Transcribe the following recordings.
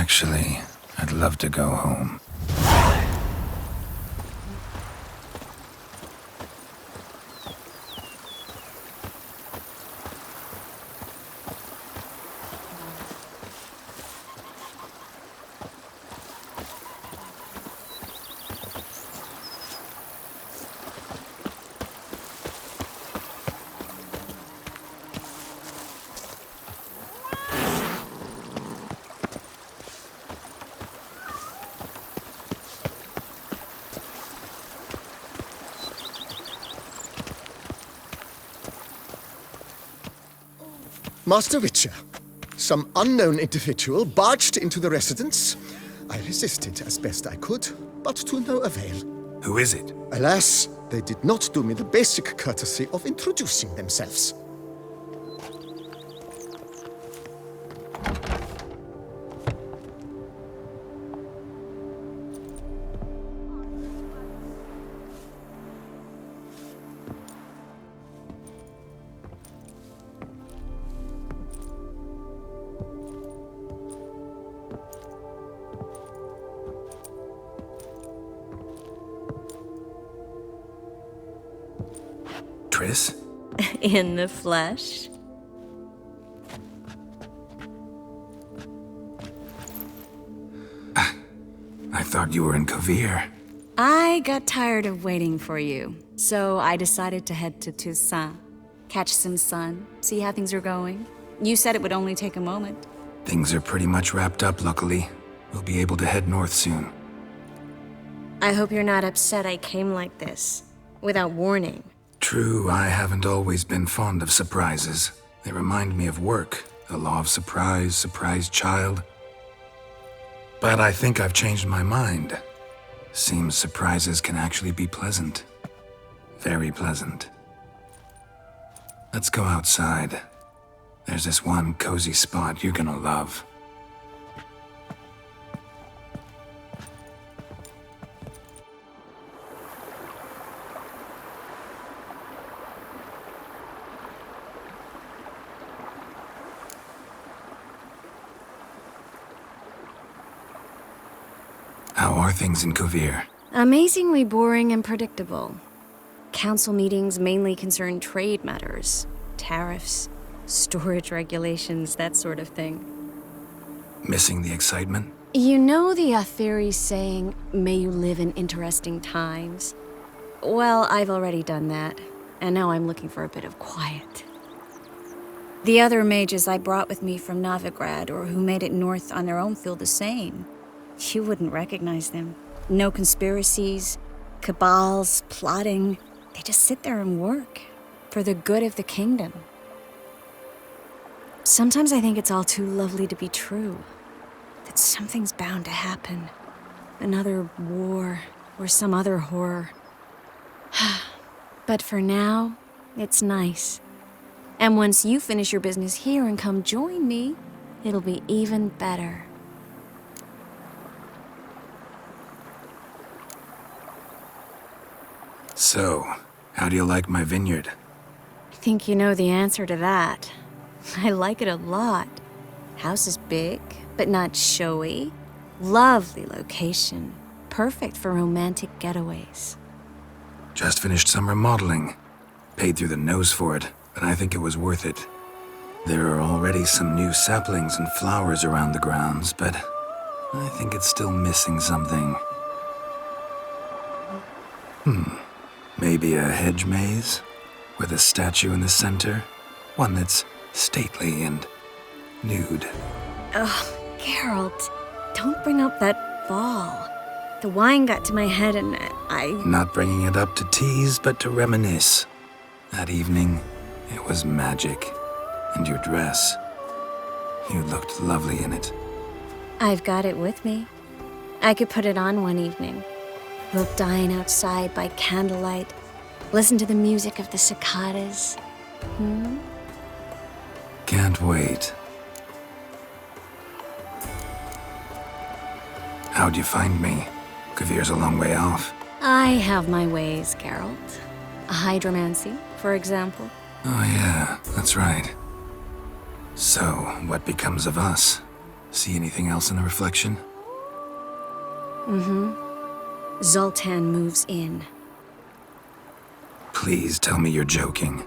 Actually, I'd love to go home. Master Witcher, some unknown individual barged into the residence. I resisted as best I could, but to no avail. Who is it? Alas, they did not do me the basic courtesy of introducing themselves. Triss? In the flesh? I thought you were in Kovir. I got tired of waiting for you, so I decided to head to Toussaint, catch some sun, see how things are going. You said it would only take a moment. Things are pretty much wrapped up, luckily. We'll be able to head north soon. I hope you're not upset I came like this, without warning. True, I haven't always been fond of surprises. They remind me of work, the law of surprise, surprise child. But I think I've changed my mind. Seems surprises can actually be pleasant. Very pleasant. Let's go outside. There's this one cozy spot you're gonna love. How are things in Kovir? Amazingly boring and predictable. Council meetings mainly concern trade matters, tariffs, storage regulations, that sort of thing. Missing the excitement? You know the Aetheri saying, may you live in interesting times? Well, I've already done that, and now I'm looking for a bit of quiet. The other mages I brought with me from Novigrad or who made it north on their own feel the same. You wouldn't recognize them. No conspiracies, cabals, plotting. They just sit there and work for the good of the kingdom. Sometimes I think it's all too lovely to be true. That something's bound to happen. Another war or some other horror. But for now, it's nice. And once you finish your business here and come join me, it'll be even better. So, how do you like my vineyard? I think you know the answer to that. I like it a lot. House is big, but not showy. Lovely location. Perfect for romantic getaways. Just finished some remodeling. Paid through the nose for it, but I think it was worth it. There are already some new saplings and flowers around the grounds, but I think it's still missing something. Maybe a hedge maze? With a statue in the center? One that's stately and nude. Ugh, Geralt, don't bring up that ball. The wine got to my head and I... Not bringing it up to tease, but to reminisce. That evening, it was magic. And your dress. You looked lovely in it. I've got it with me. I could put it on one evening. We'll dine outside by candlelight, listen to the music of the cicadas. Can't wait. How'd you find me? Kavir's a long way off. I have my ways, Geralt. Hydromancy, for example. Oh yeah, that's right. So, what becomes of us? See anything else in the reflection? Zoltan moves in. Please tell me you're joking.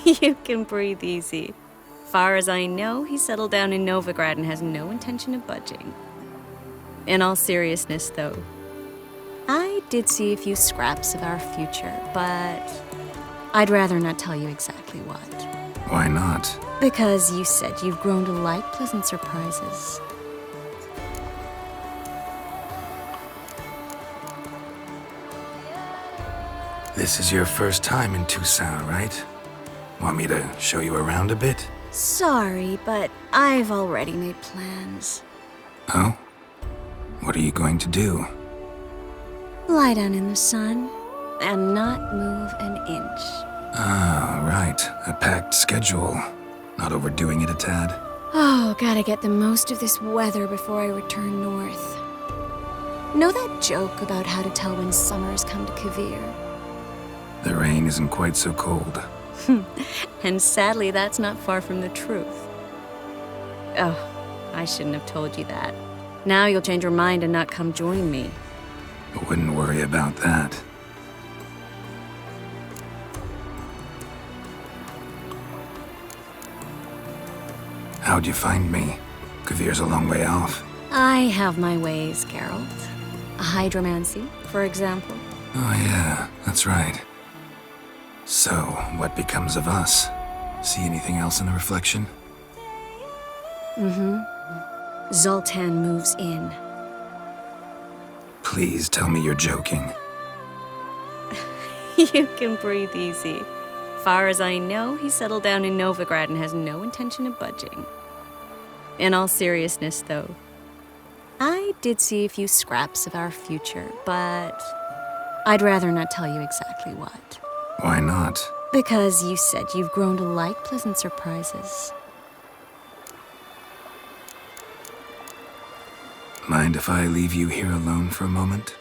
You can breathe easy. Far as I know, he settled down in Novigrad and has no intention of budging. In all seriousness, though, I did see a few scraps of our future, but I'd rather not tell you exactly what. Why not? Because you said you've grown to like pleasant surprises. This is your first time in Tucson, right? Want me to show you around a bit? Sorry, but I've already made plans. Oh? What are you going to do? Lie down in the sun and not move an inch. Ah, right. A packed schedule. Not overdoing it a tad? Oh, gotta get the most of this weather before I return north. Know that joke about how to tell when summer's come to Kavir? The rain isn't quite so cold. And sadly, that's not far from the truth. Oh, I shouldn't have told you that. Now you'll change your mind and not come join me. I wouldn't worry about that. How'd you find me? Kavir's a long way off. I have my ways, Geralt. Hydromancy, for example. Oh yeah, that's right. So, what becomes of us? See anything else in the reflection? Zoltan moves in. Please tell me you're joking. You can breathe easy. Far as I know, he settled down in Novigrad and has no intention of budging. In all seriousness, though, I did see a few scraps of our future, but I'd rather not tell you exactly what. Why not? Because you said you've grown to like pleasant surprises. Mind if I leave you here alone for a moment?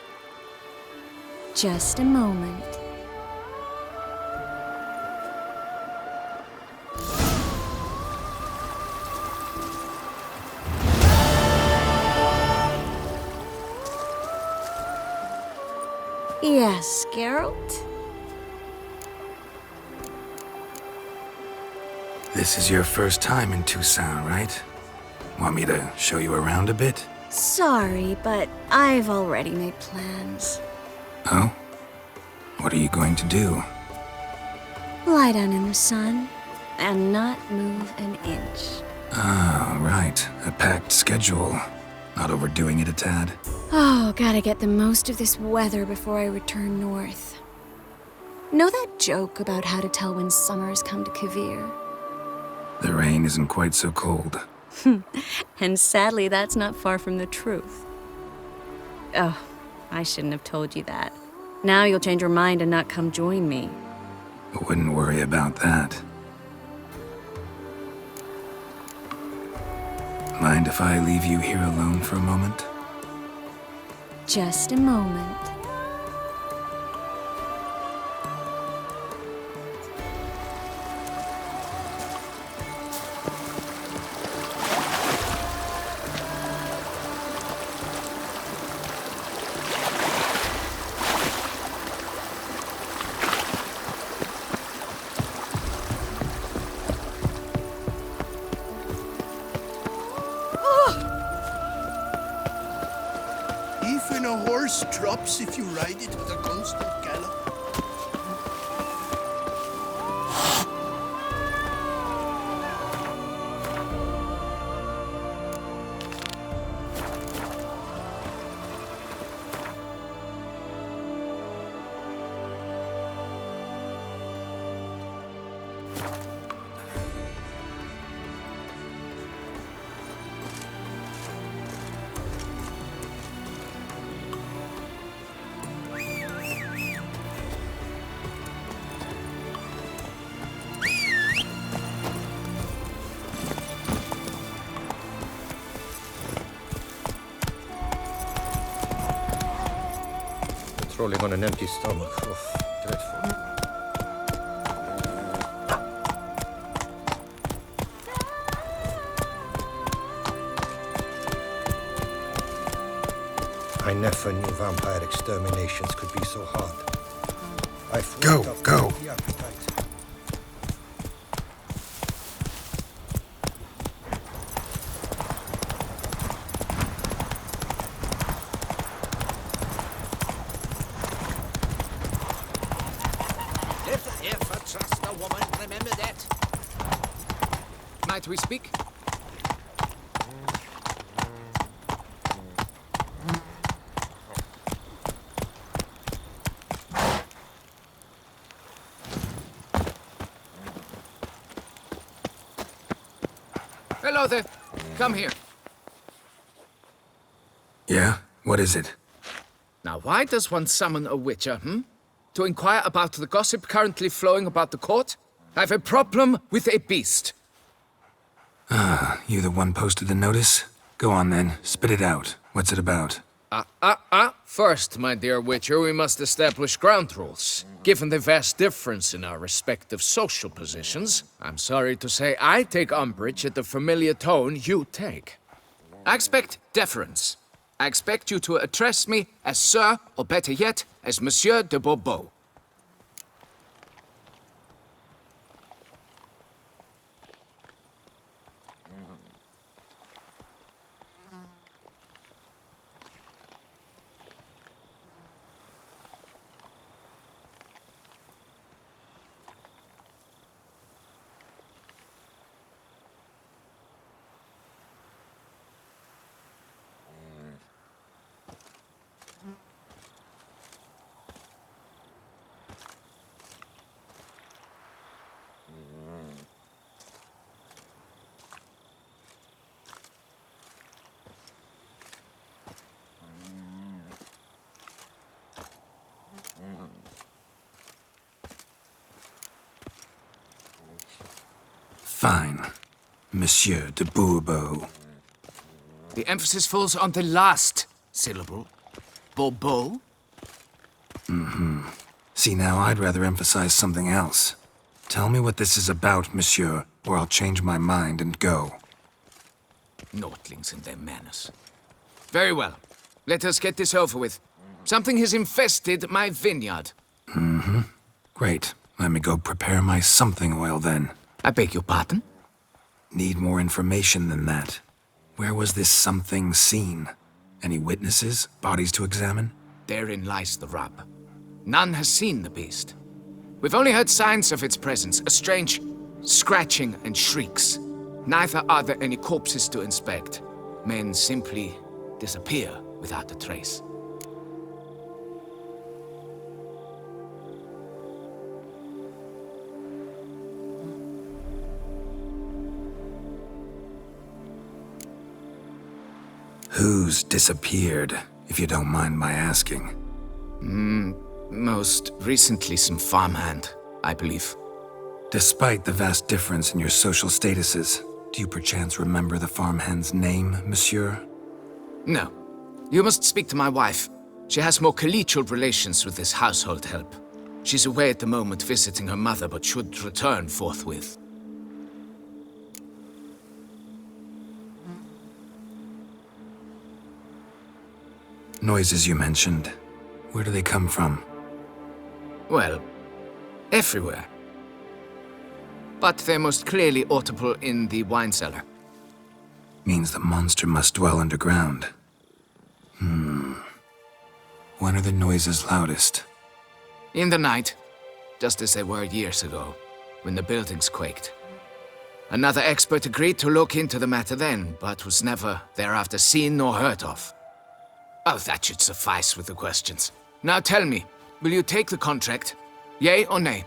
Just a moment. Yes, Geralt? This is your first time in Tucson, right? Want me to show you around a bit? Sorry, but I've already made plans. Oh? What are you going to do? Lie down in the sun and not move an inch. Ah, right. A packed schedule. Not overdoing it a tad? Oh, gotta get the most of this weather before I return north. Know that joke about how to tell when summer's come to Kavir? The rain isn't quite so cold. And sadly, that's not far from the truth. Oh, I shouldn't have told you that. Now you'll change your mind and not come join me. I wouldn't worry about that. Mind if I leave you here alone for a moment? Just a moment. Even a horse drops if you ride it with a constant gallop. Patrolling on an empty stomach. Oh, dreadful. never knew vampire exterminations could be so hard. Go, go. The appetite. If I trust a woman, remember that. Might we speak? Hello there. Come here. Yeah? What is it? Now, why does one summon a witcher, To inquire about the gossip currently flowing about the court? I have a problem with a beast. You the one posted the notice? Go on then, spit it out. What's it about? First, my dear witcher, we must establish ground rules. Given the vast difference in our respective social positions, I'm sorry to say I take umbrage at the familiar tone you take. I expect deference. I expect you to address me as Sir, or better yet, as Monsieur de Bourbeau. Fine. Monsieur de Bourbeau. The emphasis falls on the last syllable. Bourbeau? See, now I'd rather emphasize something else. Tell me what this is about, monsieur, or I'll change my mind and go. Naughtlings and their manners. Very well. Let us get this over with. Something has infested my vineyard. Great. Let me go prepare my something oil then. I beg your pardon? Need more information than that. Where was this something seen? Any witnesses? Bodies to examine? Therein lies the rub. None has seen the beast. We've only heard signs of its presence, a strange scratching and shrieks. Neither are there any corpses to inspect. Men simply disappear without a trace. Who's disappeared, if you don't mind my asking? Most recently some farmhand, I believe. Despite the vast difference in your social statuses, do you perchance remember the farmhand's name, monsieur? No. You must speak to my wife. She has more collegial relations with this household help. She's away at the moment visiting her mother, but should return forthwith. Noises you mentioned. Where do they come from? Well, everywhere. But they're most clearly audible in the wine cellar. Means the monster must dwell underground. When are the noises loudest? In the night, just as they were years ago, when the buildings quaked. Another expert agreed to look into the matter then, but was never thereafter seen nor heard of. Oh, that should suffice with the questions. Now tell me, will you take the contract? Yea or nay?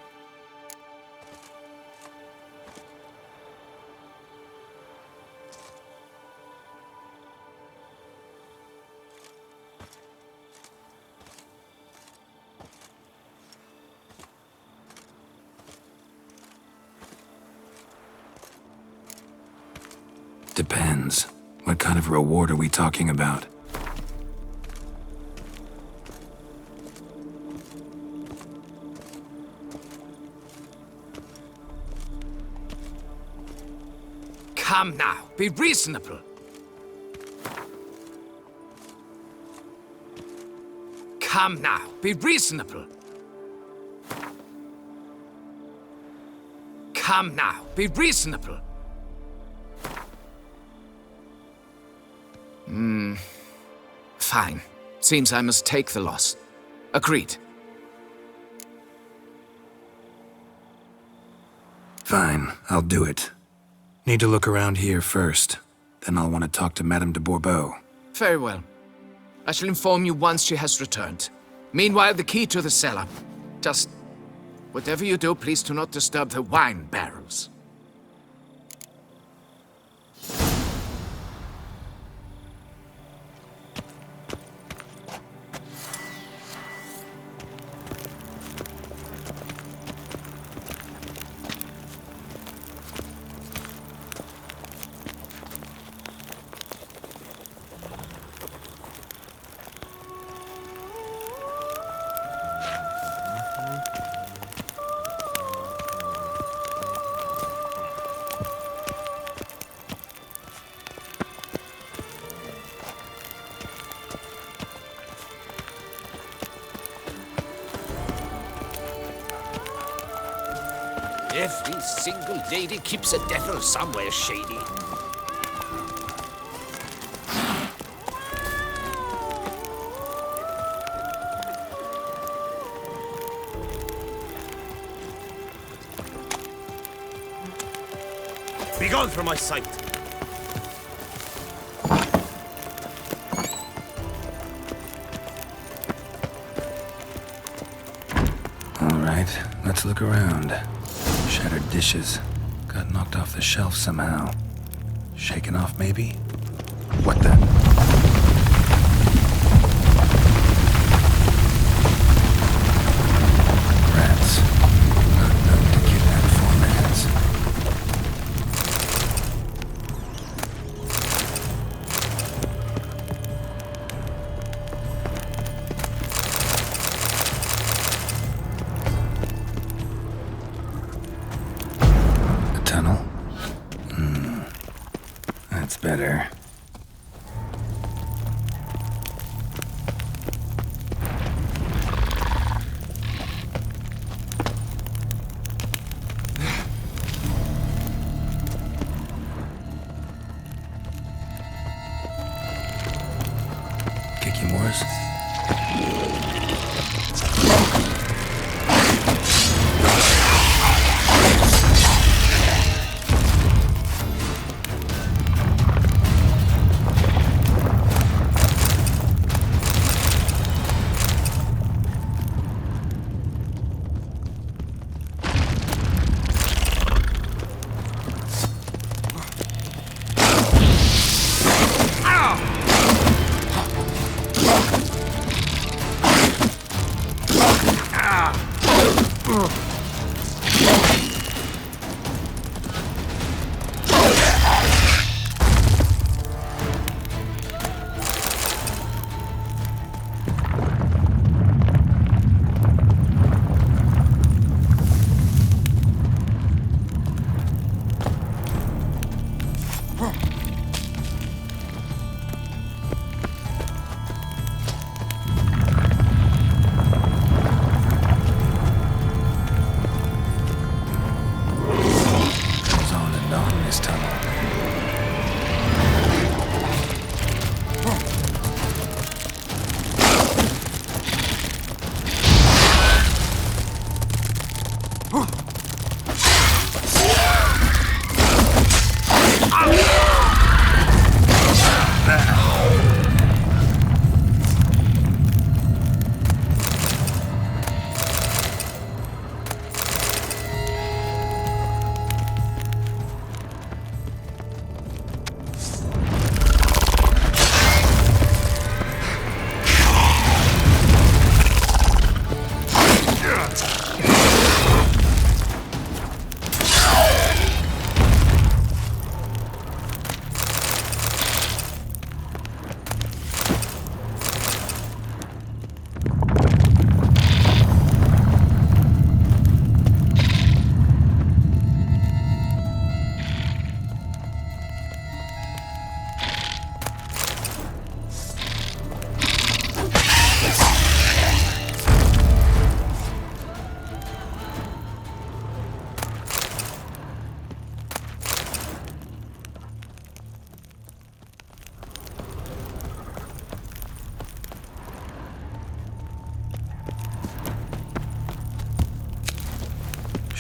Depends. What kind of reward are we talking about? Come now, be reasonable. Come now, be reasonable. Come now, be reasonable. Fine. Seems I must take the loss. Agreed. Fine, I'll do it. Need to look around here first. Then I'll want to talk to Madame de Bourbeau. Very well. I shall inform you once she has returned. Meanwhile, the key to the cellar. Just... whatever you do, please do not disturb the wine barrels. Every single lady keeps a devil somewhere shady. Be gone from my sight. All right, let's look around. Shattered dishes. Got knocked off the shelf somehow. Shaken off, maybe? What the? Rats. Not known to kidnap formats. Tunnel? That's better. Kick you Moors?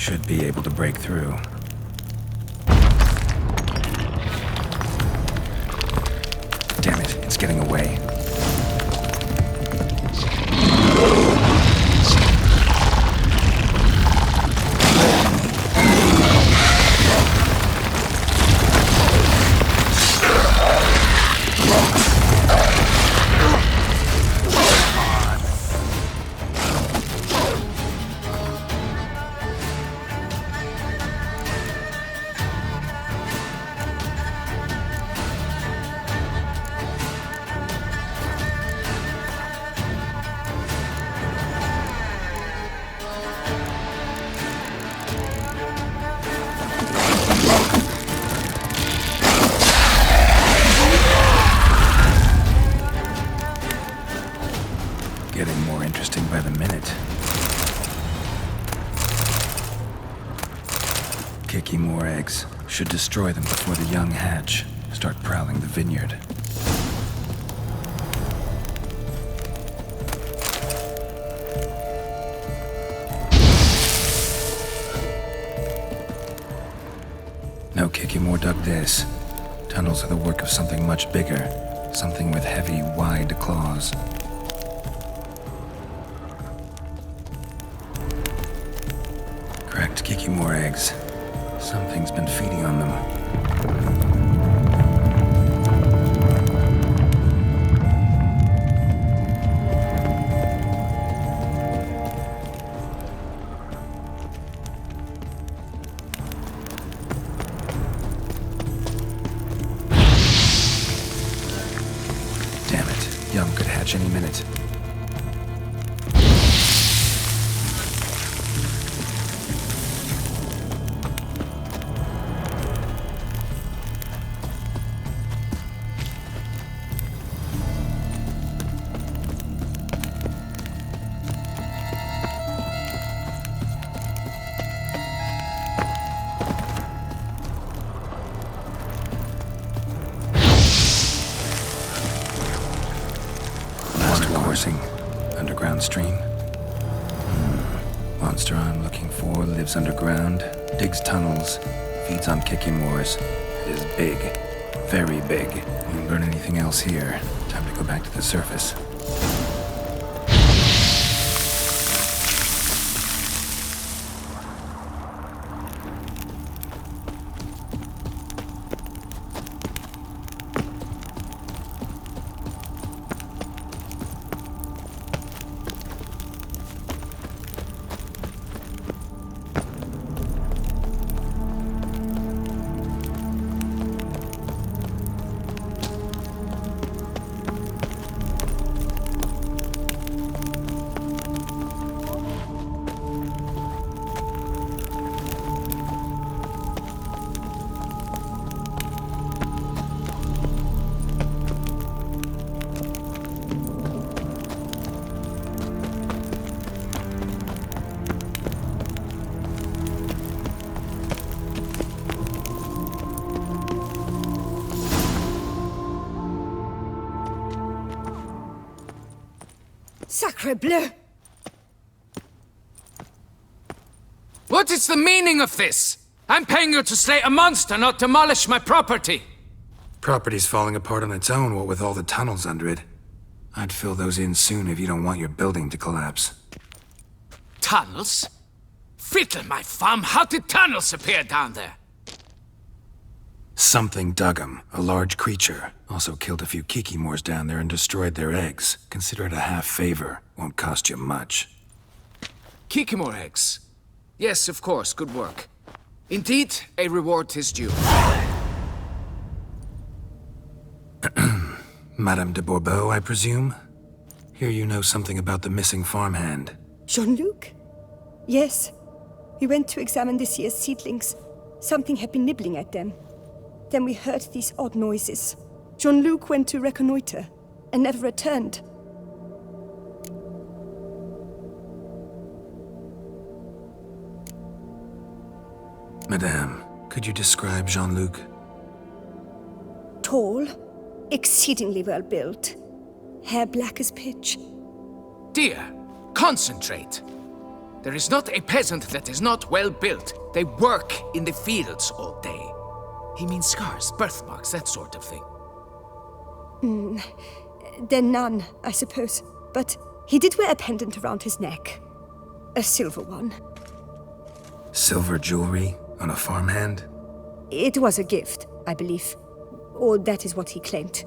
Should be able to break through. Damn it, it's getting away. Getting more interesting by the minute. Kicking more eggs. Should destroy them before the young hatch. Start prowling the vineyard. No Kikimore dug this. Tunnels are the work of something much bigger. Something with heavy, wide claws. Cracked Kikimore eggs. Something's been feeding on them. Damn it. Young could hatch any minute. Coursing. Underground stream. Monster I'm looking for lives underground, digs tunnels, feeds on Kikimores. It is big. Very big. Won't learn anything else here. Time to go back to the surface. Sacre bleu! What is the meaning of this? I'm paying you to slay a monster, not demolish my property. Property's falling apart on its own, what with all the tunnels under it. I'd fill those in soon if you don't want your building to collapse. Tunnels? Fiddle my thumb, how did tunnels appear down there? Something dug 'em. A large creature. Also killed a few Kikimores down there and destroyed their eggs. Consider it a half favor. Won't cost you much. Kikimore eggs. Yes, of course, good work. Indeed, a reward is due. Madame de Bourbeau, I presume? Hear you know something about the missing farmhand. Jean-Luc? Yes. We went to examine this year's seedlings. Something had been nibbling at them. Then we heard these odd noises. Jean-Luc went to reconnoiter and never returned. Madame, could you describe Jean-Luc? Tall, exceedingly well built, hair black as pitch. Dear, concentrate. There is not a peasant that is not well built. They work in the fields all day. He means scars, birthmarks, that sort of thing. Then none, I suppose. But he did wear a pendant around his neck. A silver one. Silver jewelry on a farmhand? It was a gift, I believe. Or that is what he claimed.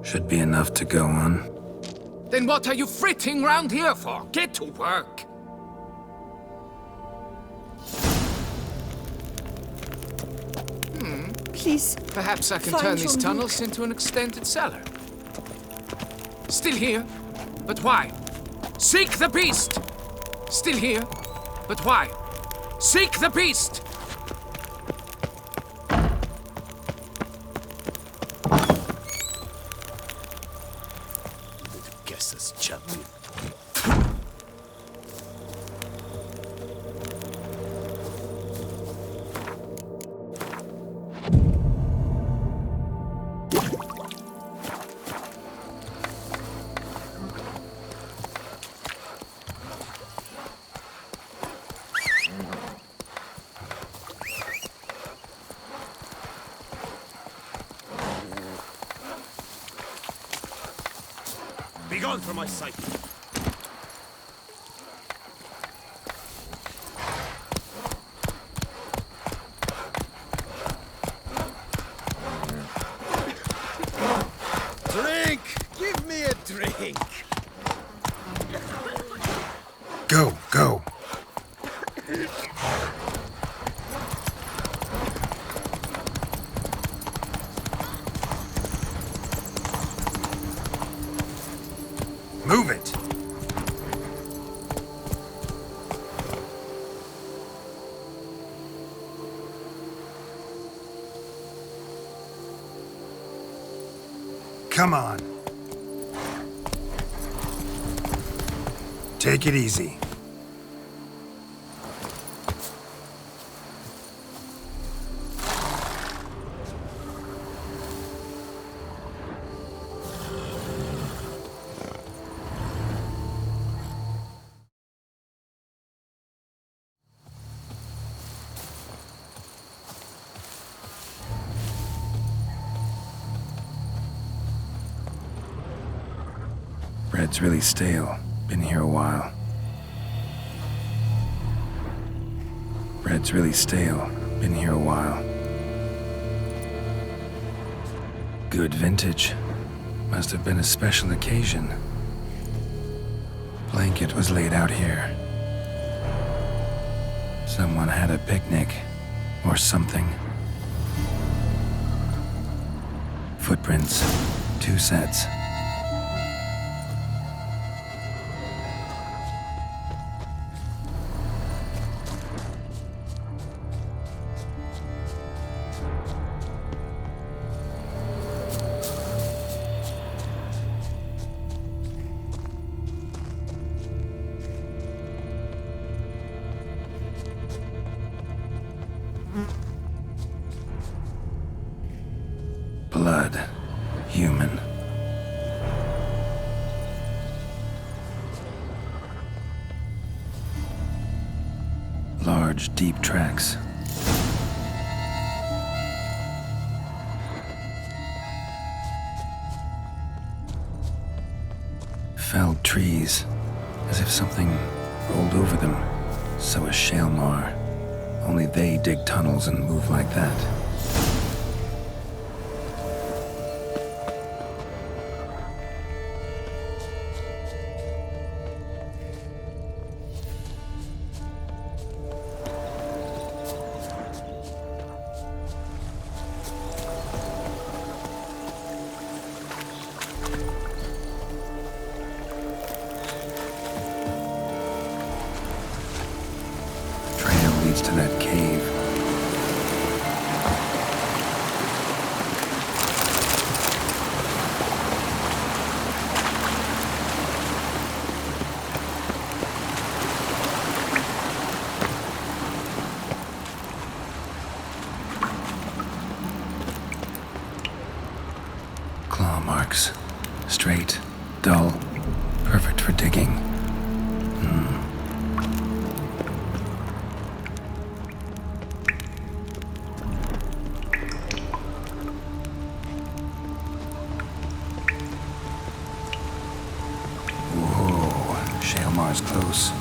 Should be enough to go on. Then what are you fritting round here for? Get to work! Please. Perhaps I can Find turn these your tunnels into an extended cellar. Still here? But why? Seek the beast! Still here? But why? Seek the beast! Guess that's champion. Begone from my sight! Drink! Give me a drink! Go, go. Move it. Come on. Take it easy. Bread's really stale. Been here a while. Bread's really stale. Been here a while. Good vintage. Must have been a special occasion. Blanket was laid out here. Someone had a picnic. Or something. Footprints. 2 sets. Blood. Human. Large, deep tracks. Felled trees, as if something rolled over them. So is Shalmar. Only they dig tunnels and move like that. Leads to that cave. Claw marks. Straight, dull, perfect for digging. Shalmar's close.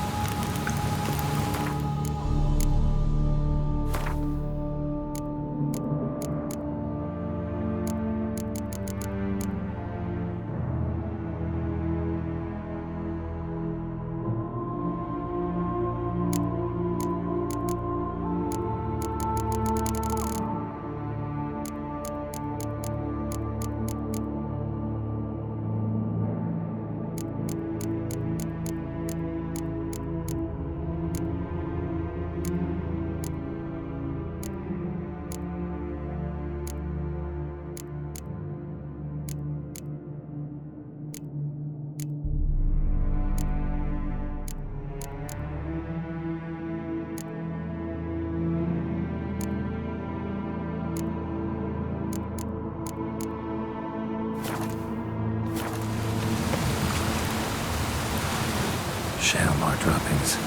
Shalmar droppings.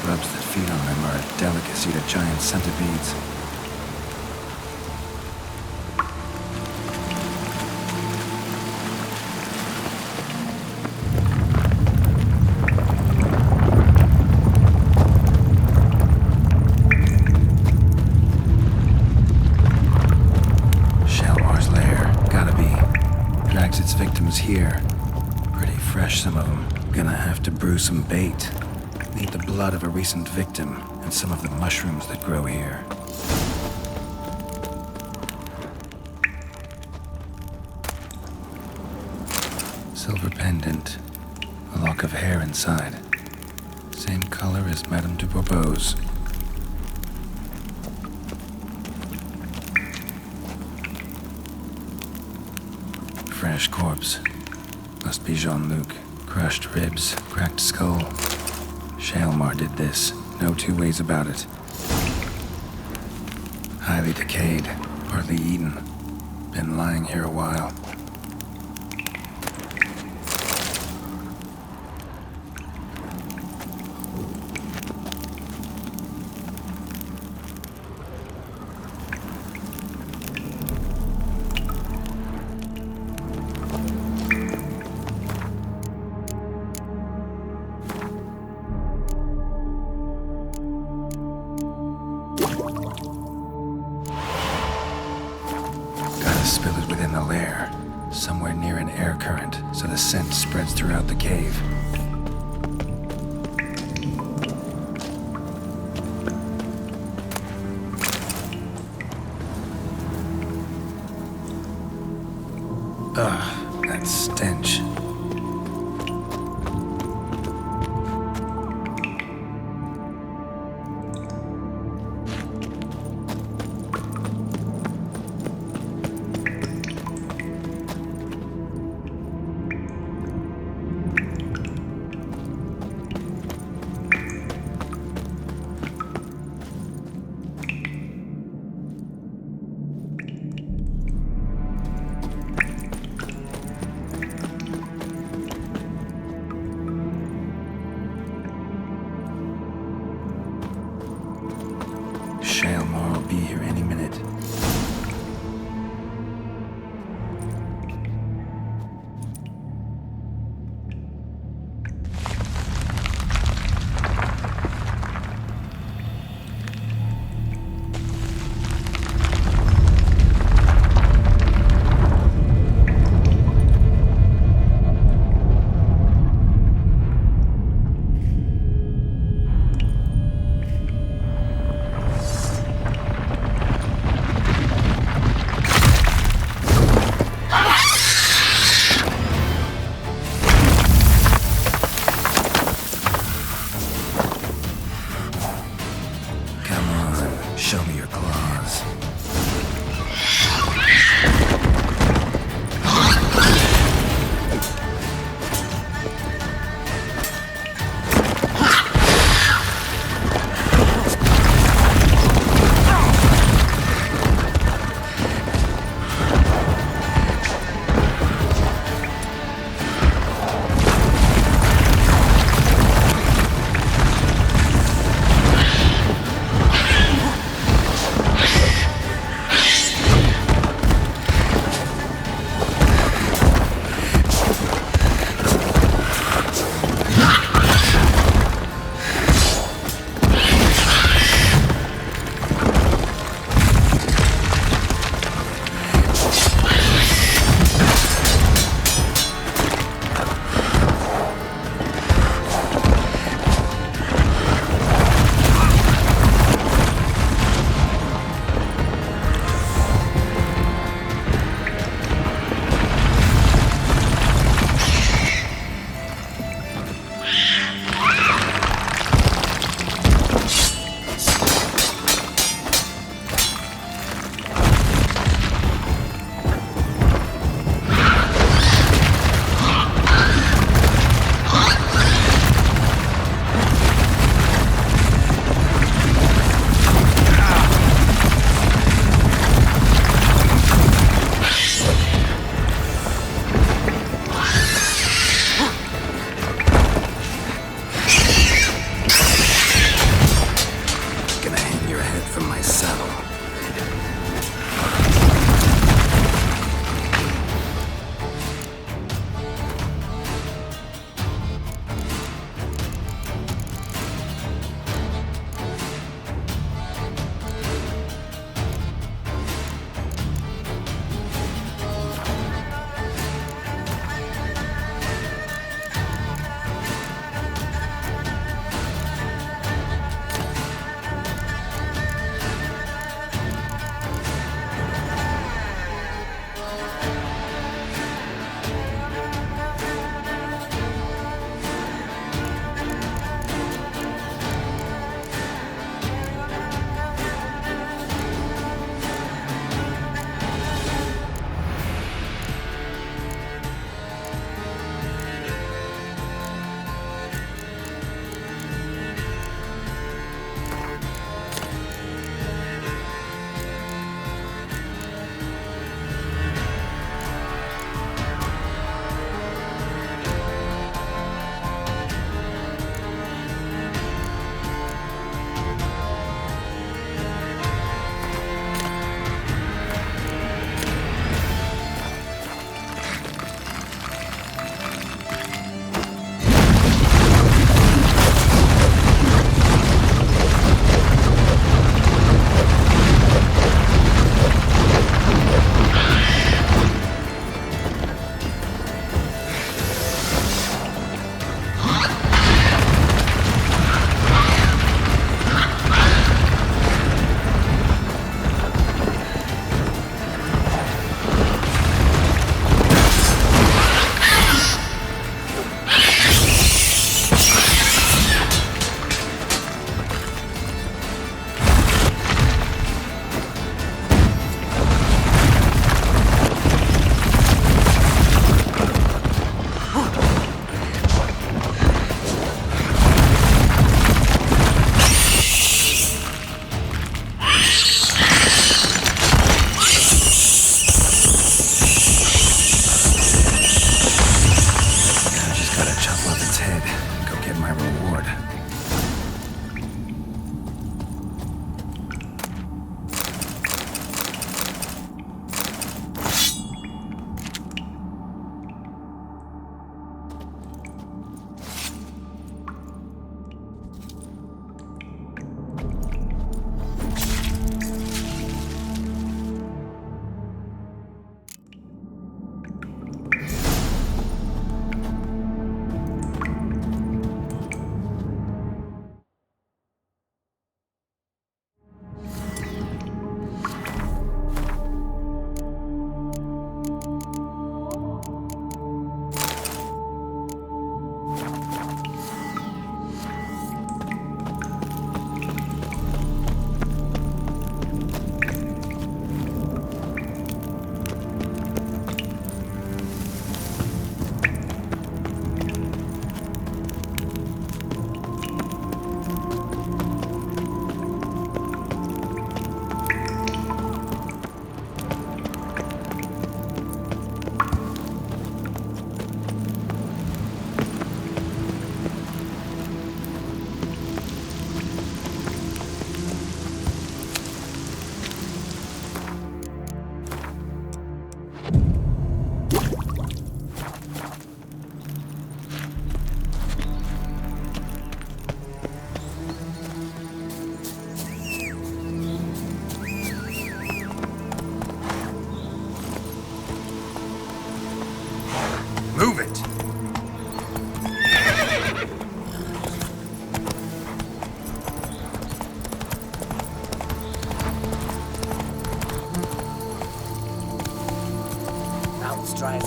Grubs that feed on them are a delicacy to giant centipedes. Shalmar's lair. Gotta be. Drags its victims here. Pretty fresh, some of them. Gonna have to brew some bait. Need the blood of a recent victim and some of the mushrooms that grow here. Silver pendant. A lock of hair inside. Same color as Madame de Bourbeau's. Fresh corpse. Must be Jean-Luc. Crushed ribs, cracked skull. Shalmar did this. No two ways about it. Highly decayed, partly eaten. Been lying here a while. Spill it within the lair, somewhere near an air current, so the scent spreads throughout the cave. Ugh, that stench. Shalmar will be here any minute.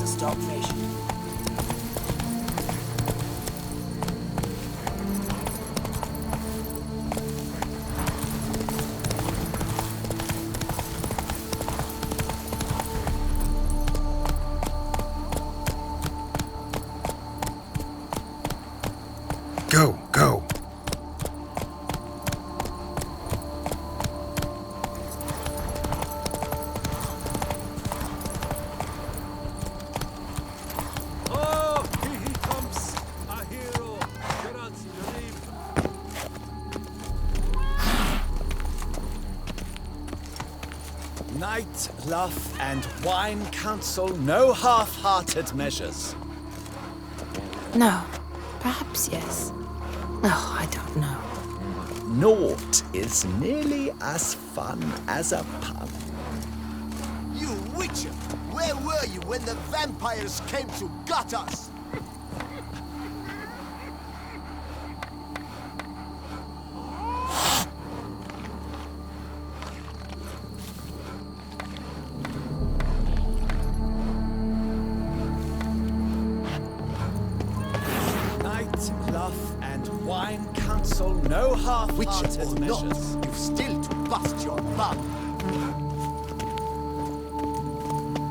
a stockfish. Go, go. Oh, here he comes, a hero. God's dream. Night, laugh, and wine counsel no half-hearted measures. No. Perhaps yes. Oh, I don't know. Naught is nearly as fun as a pun. You witcher! Where were you when the vampires came to gut us? Night, laugh, and wine counsel no Witcher half-hearted or not, measures. you've still to bust your bum.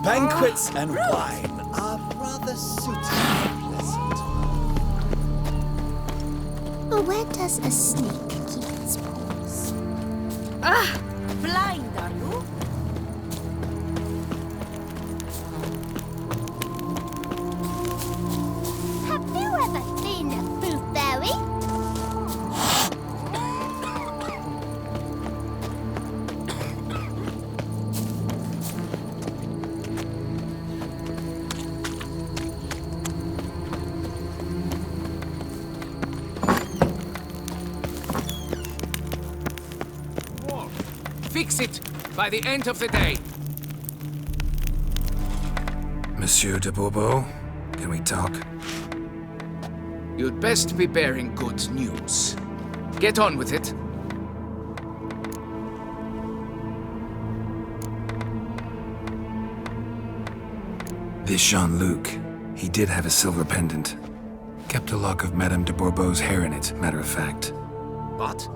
Banquets and wine are rather suitably pleasant. Where does a snake keep its paws? Blind, are you? Have you ever seen a fruit fairy? Fix it by the end of the day. Monsieur de Bourbeau, can we talk? You'd best be bearing good news. Get on with it. This Jean-Luc, he did have a silver pendant. Kept a lock of Madame de Bourbeau's hair in it, matter of fact. But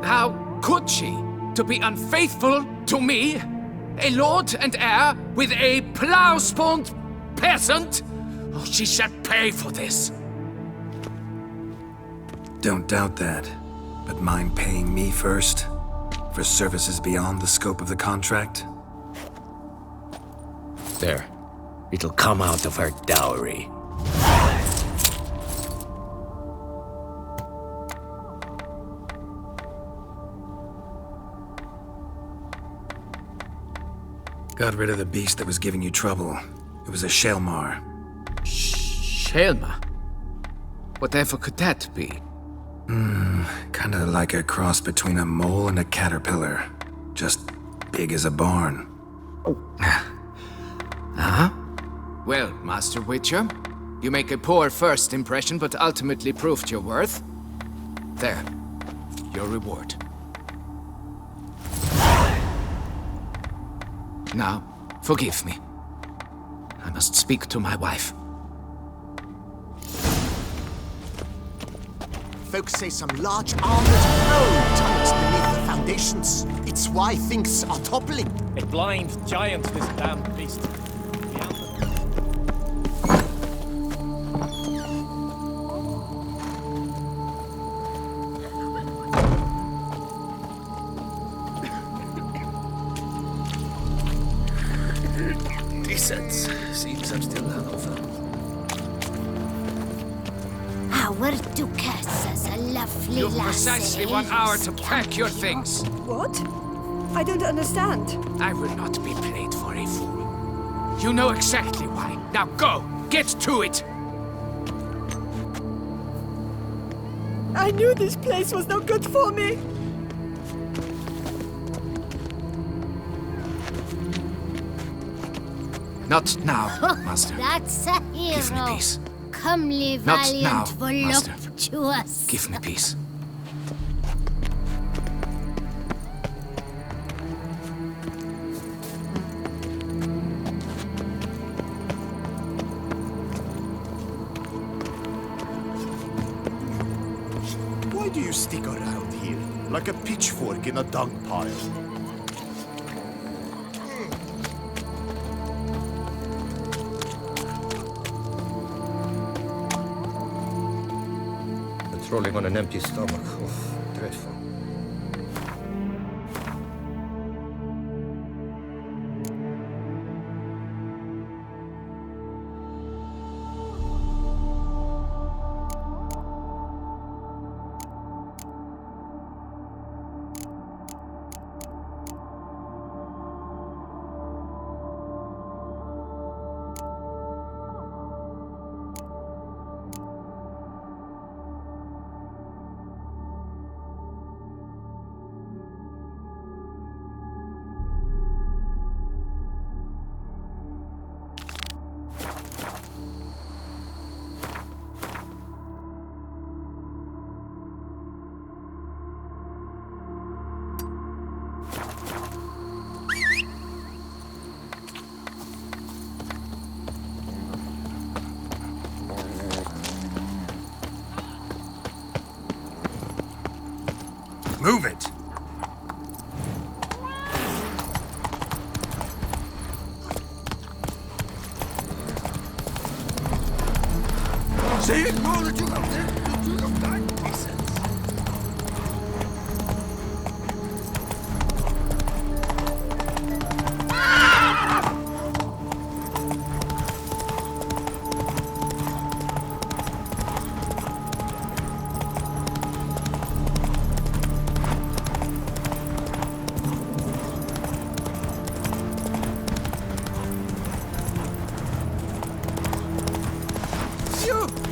how could she? To be unfaithful to me? A lord and heir with a plow-spawned peasant? Oh, she shall pay for this. Don't doubt that. But mind paying me first? For services beyond the scope of the contract? There. It'll come out of her dowry. Got rid of the beast that was giving you trouble. It was a Shelmar. Shelma? Whatever could that be? Kinda like a cross between a mole and a caterpillar. Just big as a barn. Huh? Well, Master Witcher, you make a poor first impression, but ultimately proved your worth. There. Your reward. Now, forgive me. I must speak to my wife. Folks say some large armored foe tunnels beneath the foundations. It's why things are toppling. A blind giant, this damn beast. Decent. Seems I'm still hungover. Our Duchess has a lovely You've lassie. precisely 1 hour to pack your things. What? I don't understand. I will not be played for a fool. You know exactly why. Now go! Get to it! I knew this place was no good for me. Not now, Master. That's a hero. Give me peace. Comely, Not valiant, now, Master. voluptuous. Give me peace. Why do you stick around here like a pitchfork in a dung pile? Patrolling on an empty stomach. Oof, dreadful. Move it! See it? Roll it, you got it. You got that pieces.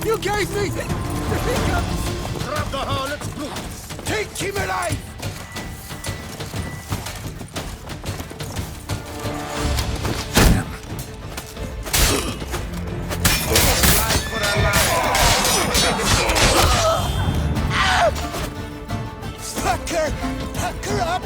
You gave me the hiccups! Grab the harlot's blood! Take him alive! Fucker! Fuck her up!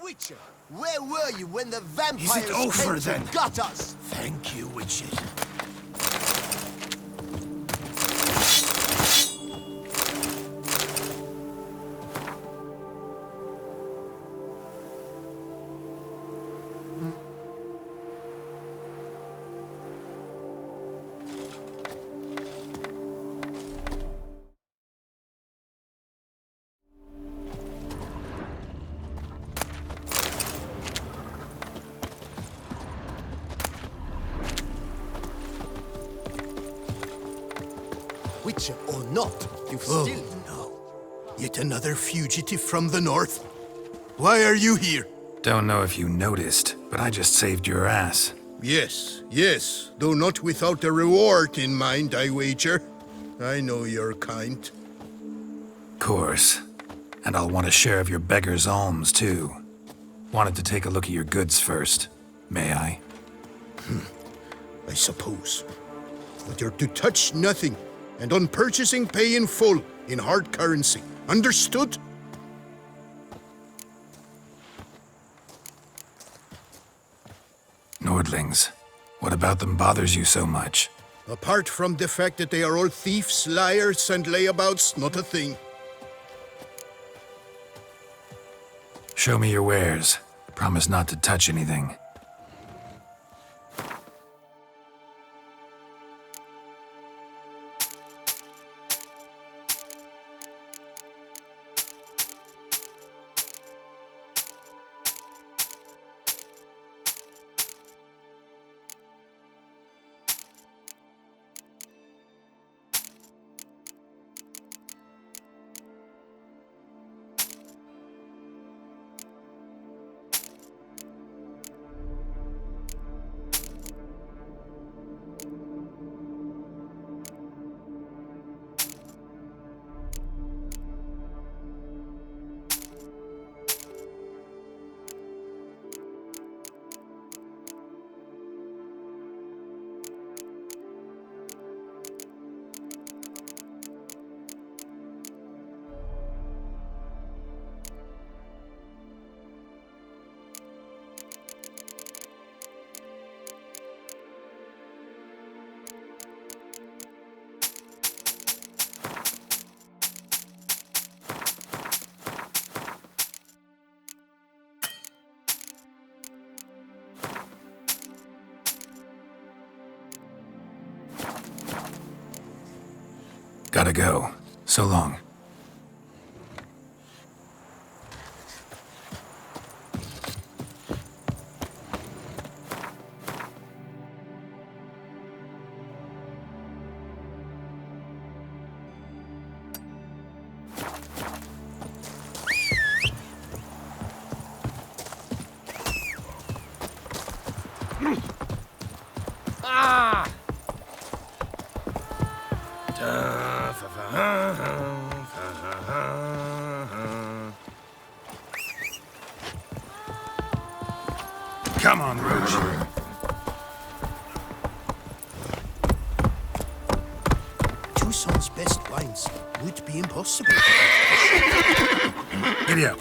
Witcher, where were you when the vampires Is it over came then? and got us? Thank you, witches. Witcher or not, you still know. Yet another fugitive from the north. Why are you here? Don't know if you noticed, but I just saved your ass. Yes, yes, though not without a reward in mind, I wager. I know your kind. Course. And I'll want a share of your beggar's alms, too. Wanted to take a look at your goods first. May I? I suppose. But you're to touch nothing, and on purchasing pay in full, in hard currency. Understood? Nordlings. What about them bothers you so much? Apart from the fact that they are all thieves, liars, and layabouts, not a thing. Show me your wares. Promise not to touch anything. Gotta go. So long. Come on, Rouge. Toussaint's best wines would be impossible. Giddy up.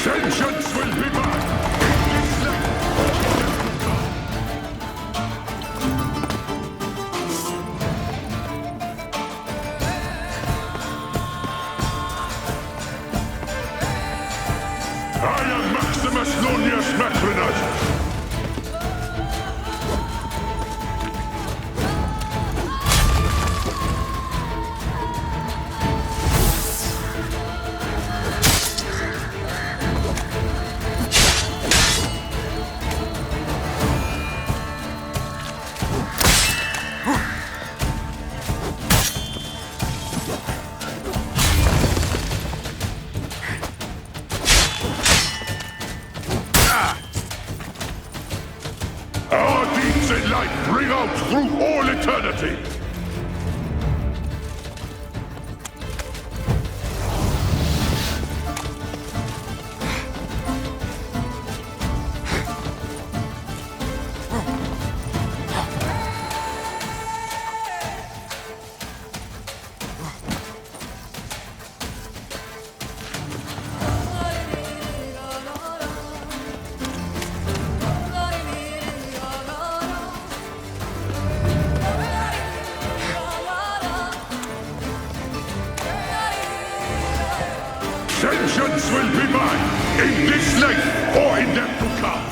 Vengeance will be mine! I am Maximus Nunius Macrinus! Our deeds in life ring out through all eternity! Vengeance will be mine, in this life or in death to come!